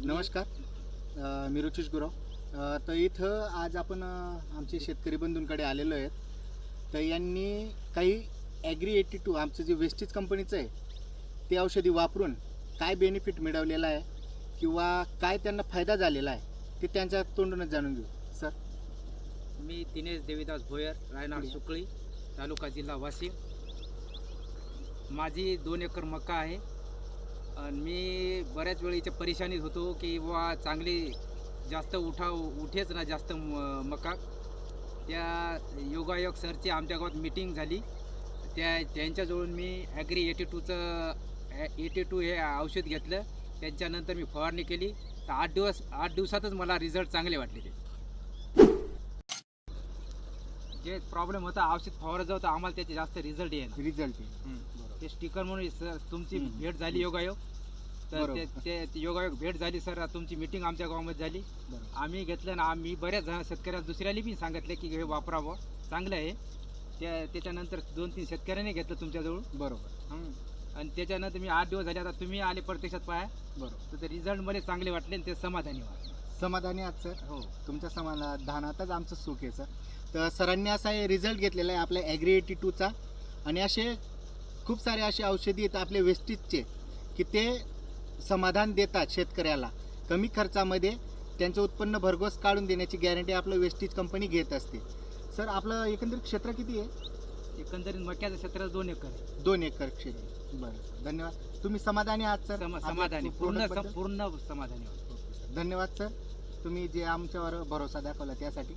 नमस्कार. मी रुचिश गुराव. तर इथं आज आपण आमचे शेतकरी बंधूंकडे आलेलो आहेत. तर यांनी काही ॲग्री 82 आमचं जे वेस्टीज कंपनीचं आहे ते औषधी वापरून काय बेनिफिट मिळवलेला आहे किंवा काय त्यांना फायदा झालेला आहे ते त्यांच्या तोंडूनच जाणून घेऊ. सर. मी दिनेश देवीदास भोयर, रायनाड सुकळी, तालुका जिल्हा वाशिम. माझी 2 एकर मका आहे आणि मी बऱ्याच वेळी इथे परेशानीत होतो की बुवा चांगली जास्त उठेच ना जास्त मका. त्या योगायोग सरची आमच्या गावात मीटिंग झाली. त्यांच्याजवळून मी ॲग्री 82 हे औषध घेतलं. त्यांच्यानंतर मी फवारणी केली तर 8 दिवसातच मला रिझल्ट चांगले वाटले. ते जे प्रॉब्लेम होता औषध फवारत जाऊ तर आम्हाला त्याचे जास्त रिझल्ट रिझल्ट ते स्टिकर म्हणून सर तुमची भेट झाली योगायोग. तर ते योगायोग भेट झाली सर. तुमची मीटिंग आमच्या गावामध्ये झाली. आम्ही घेतलं ना. आम्ही बऱ्याच शेतकऱ्याला दुसऱ्याला पण सांगितलं की हे वापरावं चांगलं आहे. त्याच्यानंतर 2-3 शेतकऱ्यांनी घेतलं तुमच्याजवळ. बरोबर. आणि त्याच्यानंतर मी 8 दिवस झाले. आता तुम्ही आले प्रत्यक्षात पाहा. बरोबर. तर ते रिझल्ट मध्ये चांगले वाटले आणि ते समाधानी वाटले. समाधानी आहात सर? हो. तुमच्या समाधानातच आमचं सुख आहे सर. तर सरांनी असा रिझल्ट घेतलेला आहे आपल्या ॲग्री 82चा. आणि असे खूप सारे असे औषधी आहेत आपले वेस्टीजचे की ते समाधान देतात शेतकऱ्याला. कमी खर्चामध्ये त्यांचं उत्पन्न भरघोस काढून देण्याची गॅरंटी आपलं वेस्टीज कंपनी घेत असते. सर आपलं एकंदरीत क्षेत्र किती आहे? एकंदरीत मक्याचं क्षेत्र 2 एकर आहे. 2 एकर क्षेत्र. बरं सर, धन्यवाद. तुम्ही समाधानी आहात सर? समाधानी, पूर्ण समाधानी. धन्यवाद सर, तुम्ही जे आमच्यावर भरोसा दाखवला त्यासाठी.